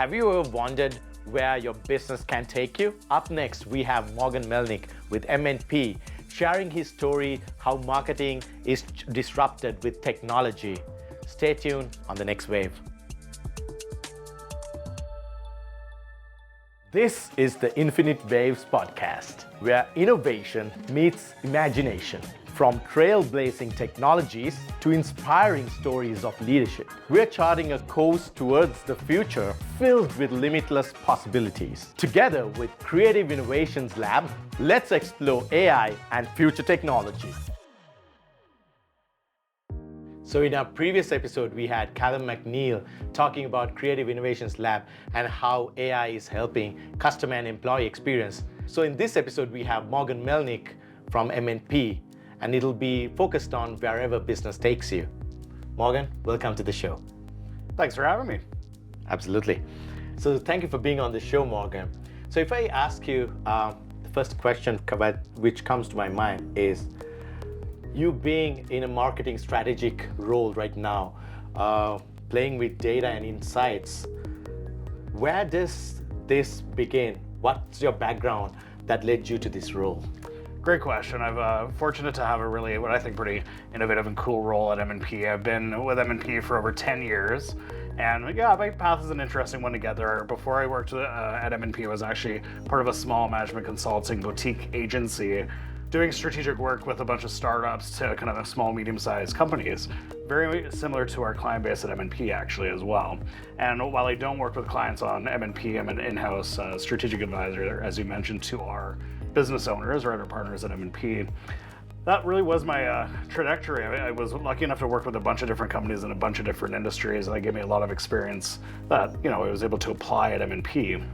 Have you ever wondered where your business can take you? Up next, we have Morgan Melnick with MNP sharing his story how marketing is disrupted with technology. Stay tuned on the next wave. This is the Infinite Waves podcast, where innovation meets imagination. From trailblazing technologies to inspiring stories of leadership, we're charting a course towards the future filled with limitless possibilities. Together with Creative Innovations Lab, let's explore AI and future technology. So in our previous episode, we had Callum McNeil talking about Creative Innovations Lab and how AI is helping customer and employee experience. So in this episode, we have Morgan Melnick from MNP, and it'll be focused on wherever business takes you. Morgan, welcome to the show. Thanks for having me. Absolutely. So thank you for being on the show, Morgan. So if I ask you, the first question which comes to my mind is, you being in a marketing strategic role right now, playing with data and insights, where does this begin? What's your background that led you to this role? Great question. I'm fortunate to have a really, what I think, pretty innovative and cool role at MNP. I've been with MNP for over 10 years. And yeah, my path is an interesting one to get there. Before I worked at MNP, I was actually part of a small management consulting boutique agency doing strategic work with a bunch of startups to kind of small, medium-sized companies. Very similar to our client base at MNP actually as well. And while I don't work with clients on MNP, I'm an in-house strategic advisor, as you mentioned, to our business owners or other partners at MNP. That really was my trajectory. I was lucky enough to work with a bunch of different companies in a bunch of different industries, and that gave me a lot of experience that I was able to apply at MNP.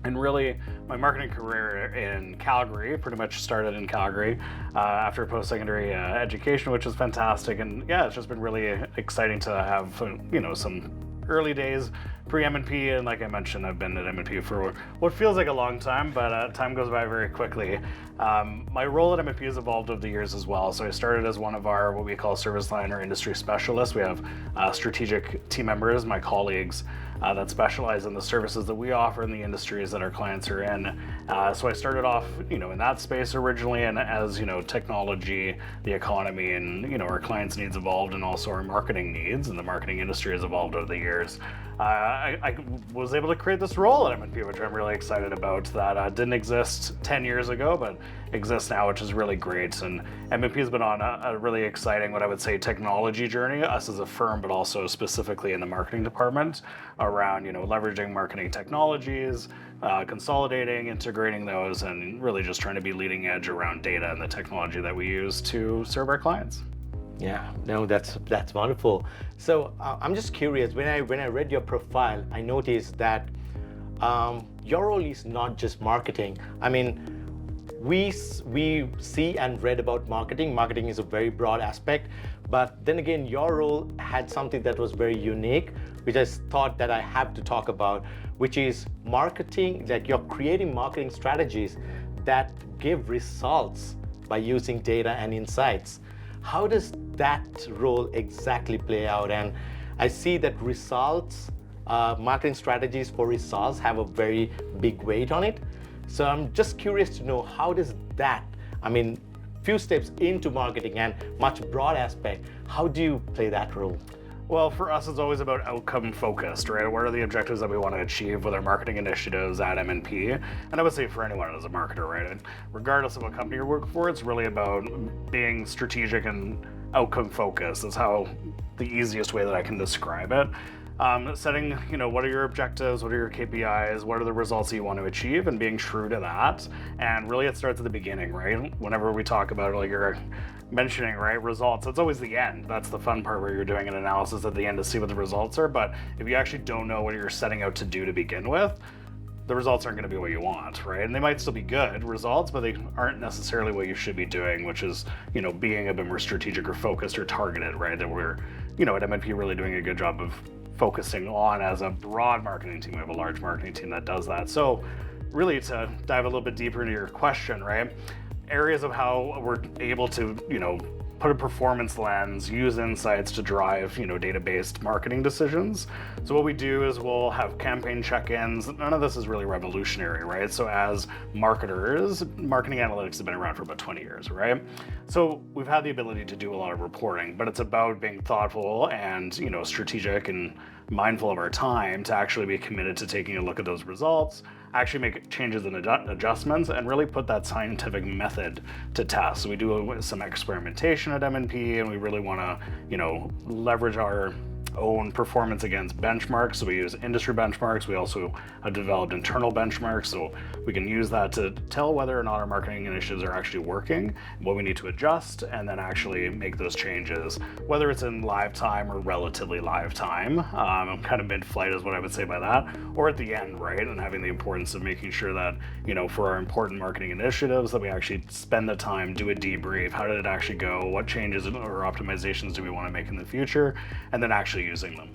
And really, my marketing career in Calgary pretty much started in Calgary after post-secondary education, which was fantastic. And yeah, it's just been really exciting to have some early days pre-MNP, and like I mentioned, I've been at MNP for what feels like a long time, but time goes by very quickly. My role at MNP has evolved over the years as well. So I started as one of our what we call service line or industry specialists. We have strategic team members, my colleagues, that specialize in the services that we offer in the industries that our clients are in. So I started off, in that space originally, and as technology, the economy, and our clients' needs evolved, and also our marketing needs, and the marketing industry has evolved over the years. I was able to create this role at MNP, which I'm really excited about. That didn't exist 10 years ago, but exists now, which is really great. And MNP has been on a really exciting, what I would say, technology journey, us as a firm, but also specifically in the marketing department, around leveraging marketing technologies, consolidating, integrating those, and really just trying to be leading edge around data and the technology that we use to serve our clients. Yeah, no, that's wonderful. So I'm just curious, when I read your profile, I noticed that your role is not just marketing. I mean, we see and read about marketing. Marketing is a very broad aspect, but then again, your role had something that was very unique, which I thought that I have to talk about, which is marketing, like you're creating marketing strategies that give results by using data and insights. How does that role exactly play out? And I see that results, marketing strategies for results have a very big weight on it. So I'm just curious to know, how does that, few steps into marketing and much broad aspect, how do you play that role? Well, for us, it's always about outcome focused, right? What are the objectives that we want to achieve with our marketing initiatives at MNP? And I would say for anyone as a marketer, right? And regardless of what company you work for, it's really about being strategic and outcome focused. That's how the easiest way that I can describe it. Setting, what are your objectives, what are your KPIs, what are the results that you want to achieve, and being true to that. And really it starts at the beginning, right? Whenever we talk about, like you're mentioning, right, results, it's always the end. That's the fun part, where you're doing an analysis at the end to see what the results are. But if you actually don't know what you're setting out to do to begin with, the results aren't going to be what you want, right? And they might still be good results, but they aren't necessarily what you should be doing, which is, being a bit more strategic or focused or targeted, right? That we're, at MNP really doing a good job of focusing on as a broad marketing team. We have a large marketing team that does that. So really, to dive a little bit deeper into your question, right? Areas of how we're able to, put a performance lens, use insights to drive, data-based marketing decisions. So what we do is we'll have campaign check-ins. None of this is really revolutionary, right? So as marketers, marketing analytics have been around for about 20 years, right? So we've had the ability to do a lot of reporting, but it's about being thoughtful and, strategic and mindful of our time to actually be committed to taking a look at those results, actually make changes and adjustments, and really put that scientific method to test. So we do some experimentation at M&P, and we really want to, leverage our own performance against benchmarks. So we use industry benchmarks. We also have developed internal benchmarks, so we can use that to tell whether or not our marketing initiatives are actually working, what we need to adjust, and then actually make those changes, whether it's in live time or relatively live time. Kind of mid-flight is what I would say by that, or at the end, right? And having the importance of making sure that, for our important marketing initiatives, that we actually spend the time, do a debrief. How did it actually go? What changes or optimizations do we want to make in the future? And then actually using them.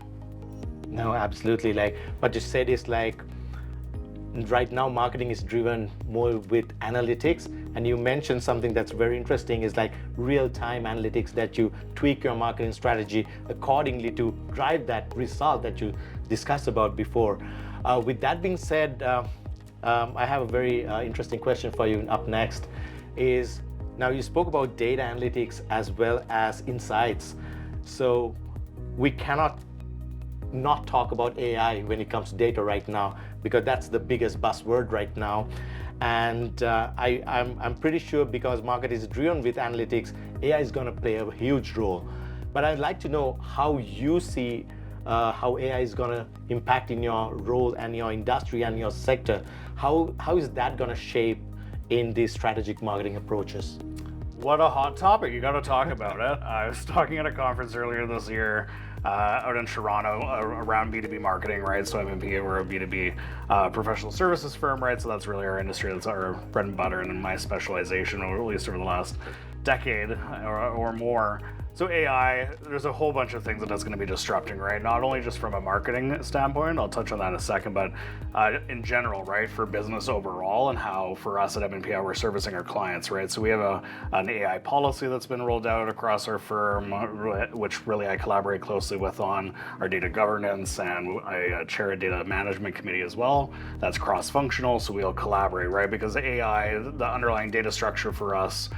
No, absolutely. What you said is right now marketing is driven more with analytics, and you mentioned something that's very interesting is real-time analytics, that you tweak your marketing strategy accordingly to drive that result that you discussed about before. With that being said, I have a very interesting question for you up next. Is now you spoke about data analytics as well as insights. So we cannot not talk about AI when it comes to data right now, because that's the biggest buzzword right now. And I'm pretty sure, because market is driven with analytics, AI is going to play a huge role. But I'd like to know how you see how AI is going to impact in your role and your industry and your sector. How is that going to shape in these strategic marketing approaches? What a hot topic. You got to talk about it. I was talking at a conference earlier this year out in Toronto around B2B marketing, right? So M&P, we're a B2B professional services firm, right? So that's really our industry. That's our bread and butter and my specialization, or at least over the last decade or more. So AI, there's a whole bunch of things that it's going to be disrupting, right? Not only just from a marketing standpoint, I'll touch on that in a second, but in general, right, for business overall, and how for us at M&P, how we're servicing our clients, right? So we have an AI policy that's been rolled out across our firm, which really I collaborate closely with on our data governance, and I chair a data management committee as well. That's cross-functional, so we all collaborate, right? Because AI, the underlying data structure for us,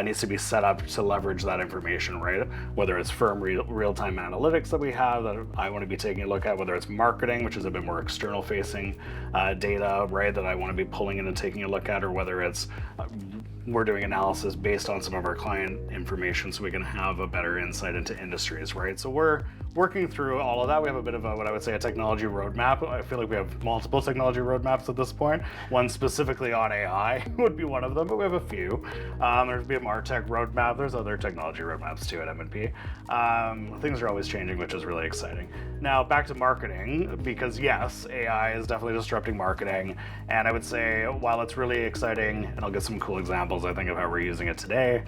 needs to be set up to leverage that information, right? Whether it's firm real-time analytics that we have that I want to be taking a look at, whether it's marketing, which is a bit more external-facing data, right, that I want to be pulling in and taking a look at, or whether it's we're doing analysis based on some of our client information so we can have a better insight into industries, right? So we're working through all of that. We have a bit of what I would say a technology roadmap. I feel like we have multiple technology roadmaps at this point. One specifically on AI would be one of them, but we have a few. There's be a MarTech roadmap. There's other technology roadmaps too at M&P. Things are always changing, which is really exciting. Now back to marketing, because yes, AI is definitely disrupting marketing. And I would say while it's really exciting, and I'll get some cool examples, I think, of how we're using it today,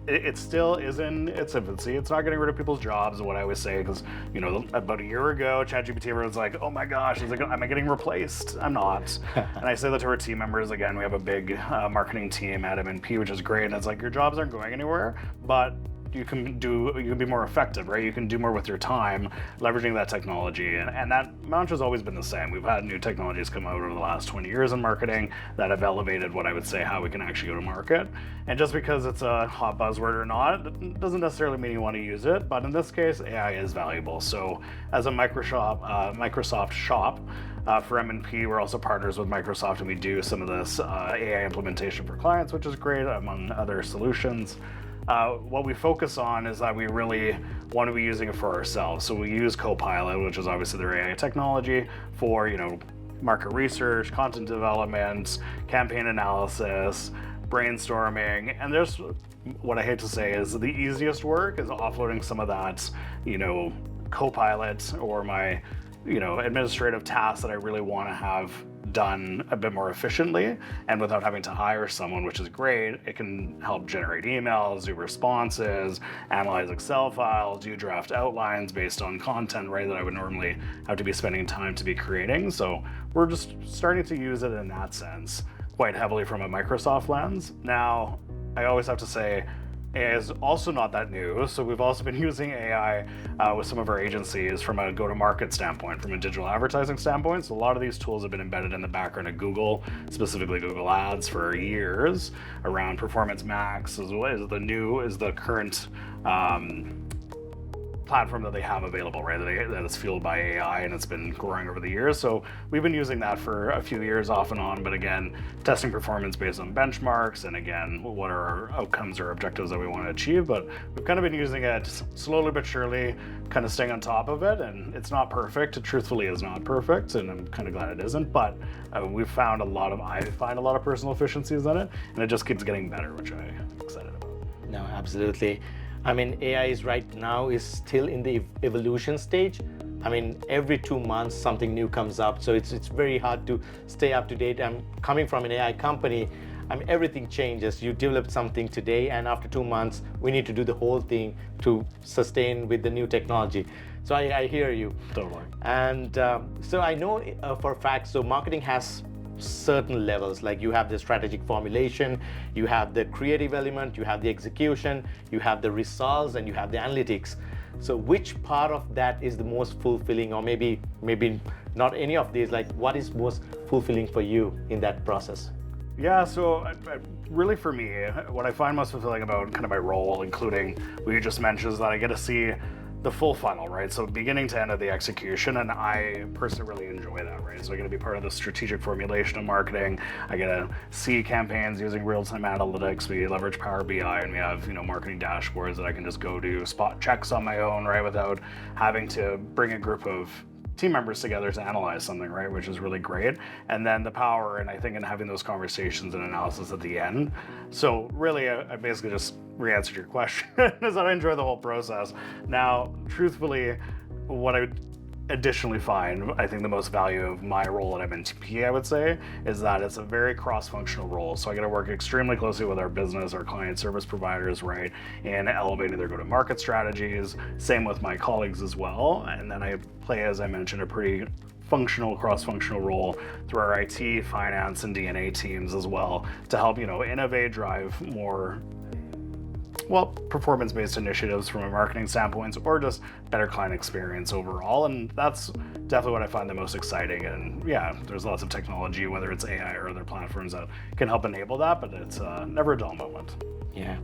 it still is in its infancy. It's not getting rid of people's jobs, is what I always say, because, about a year ago, ChatGPT, everyone's like, oh my gosh, it's like, am I getting replaced? I'm not. And I say that to our team members. Again, we have a big marketing team at M&P, which is great. And it's like, your jobs aren't going anywhere, but you can be more effective, right? You can do more with your time, leveraging that technology. And that mantra's always been the same. We've had new technologies come out over the last 20 years in marketing that have elevated what I would say how we can actually go to market. And just because it's a hot buzzword or not, it doesn't necessarily mean you want to use it. But in this case, AI is valuable. So as a Microsoft shop, for M&P, we're also partners with Microsoft, and we do some of this AI implementation for clients, which is great, among other solutions. What we focus on is that we really want to be using it for ourselves. So we use Copilot, which is obviously their AI technology, for market research, content development, campaign analysis, brainstorming. And there's what I hate to say is the easiest work is offloading some of that, Copilot or my administrative tasks that I really want to have done a bit more efficiently and without having to hire someone, which is great. It can help generate emails, do responses, analyze Excel files, do draft outlines based on content, right, that I would normally have to be spending time to be creating. So we're just starting to use it in that sense quite heavily from a Microsoft lens. Now, I always have to say, AI is also not that new. So we've also been using AI with some of our agencies from a go-to-market standpoint, from a digital advertising standpoint. So a lot of these tools have been embedded in the background of Google, specifically Google Ads, for years around Performance Max as well as the current platform that they have available, right? That is fueled by AI, and it's been growing over the years. So we've been using that for a few years off and on, but again, testing performance based on benchmarks, and again, what are our outcomes or objectives that we want to achieve. But we've kind of been using it slowly but surely, kind of staying on top of it, and it's not perfect. It truthfully is not perfect, and I'm kind of glad it isn't, but I find a lot of personal efficiencies in it, and it just keeps getting better, which I'm excited about. No, absolutely. I mean, AI is still in the evolution stage. I mean, every 2 months something new comes up, so it's very hard to stay up to date. I'm coming from an AI company. I mean, everything changes. You develop something today, and after 2 months, we need to do the whole thing to sustain with the new technology. So I hear you. Totally. And so I know for a fact, so marketing has certain levels, like you have the strategic formulation, you have the creative element, you have the execution, you have the results, and you have the analytics. So which part of that is the most fulfilling, or maybe not any of these, like what is most fulfilling for you in that process? Yeah, so really for me, what I find most fulfilling about kind of my role, including what you just mentioned, is that I get to see the full funnel, right? So beginning to end of the execution, and I personally really enjoy that, right? So I get to be part of the strategic formulation of marketing. I get to see campaigns using real-time analytics. We leverage Power BI, and we have marketing dashboards that I can just go do spot checks on my own, right, without having to bring a group of team members together to analyze something, right, which is really great. And then the power, and I think in having those conversations and analysis at the end. So really, I basically just re-answered your question, is that I enjoy the whole process. Now, truthfully, what I additionally find, I think the most value of my role at MNP, I would say, is that it's a very cross-functional role. So I get to work extremely closely with our business, our client service providers, right, in elevating their go-to-market strategies. Same with my colleagues as well. And then I play, as I mentioned, a pretty cross-functional role through our IT, finance, and DNA teams as well to help, innovate, drive more performance-based initiatives from a marketing standpoint, or just better client experience overall. And that's definitely what I find the most exciting. And yeah, there's lots of technology, whether it's AI or other platforms, that can help enable that, but it's never a dull moment. Yeah,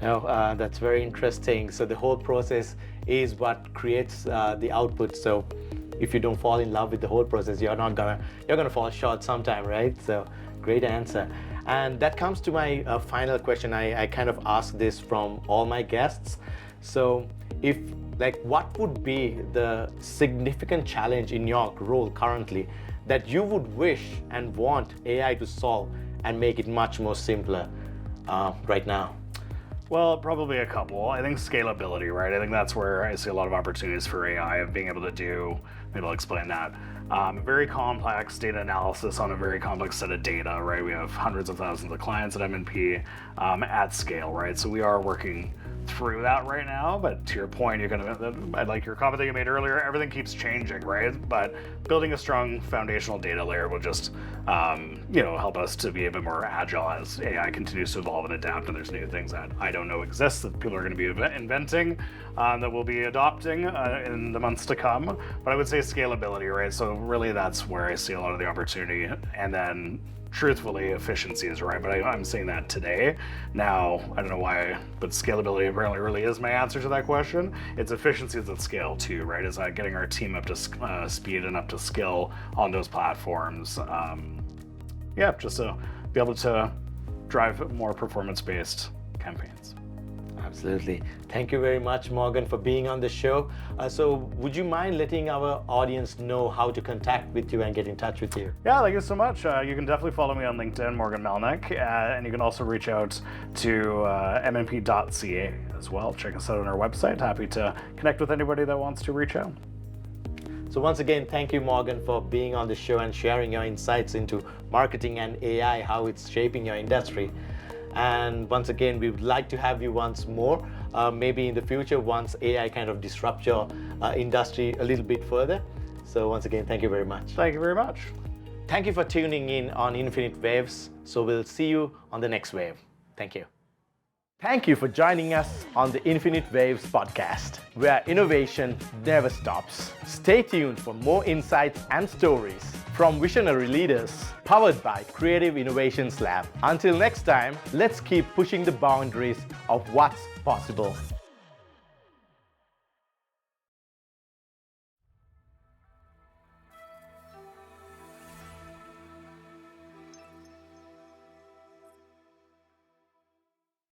no, that's very interesting. So the whole process is what creates the output. So if you don't fall in love with the whole process, you're gonna fall short sometime, right? So great answer. And that comes to my final question. I kind of ask this from all my guests. So what would be the significant challenge in your role currently that you would wish and want AI to solve and make it much more simpler right now? Well, probably a couple. I think scalability, right? I think that's where I see a lot of opportunities for AI of being able to do, maybe I'll explain that. Very complex data analysis on a very complex set of data, right? We have hundreds of thousands of clients at MNP at scale, right? So we are working through that right now, but to your point, I like your comment that you made earlier, everything keeps changing, right? But building a strong foundational data layer will just, help us to be a bit more agile as AI continues to evolve and adapt, and there's new things that I don't know exist that people are going to be inventing, that we'll be adopting in the months to come. But I would say scalability, right? So really that's where I see a lot of the opportunity, and then truthfully, efficiencies, right? But I'm saying that today. Now, I don't know why, but scalability apparently really is my answer to that question. It's efficiencies at scale too, right? Is that getting our team up to speed and up to skill on those platforms? Just to be able to drive more performance-based campaigns. Absolutely. Thank you very much, Morgan, for being on the show. So would you mind letting our audience know how to contact with you and get in touch with you? Yeah, thank you so much. You can definitely follow me on LinkedIn, Morgan Melnick, and you can also reach out to mnp.ca as well. Check us out on our website. Happy to connect with anybody that wants to reach out. So once again, thank you, Morgan, for being on the show and sharing your insights into marketing and AI, how it's shaping your industry. And once again, we would like to have you once more, maybe in the future, once AI kind of disrupts your industry a little bit further. So once again, thank you very much. Thank you very much. Thank you for tuning in on Infinite Waves. So we'll see you on the next wave. Thank you. Thank you for joining us on the Infinite Waves podcast, where innovation never stops. Stay tuned for more insights and stories from visionary leaders, powered by Creative Innovations Lab. Until next time, let's keep pushing the boundaries of what's possible.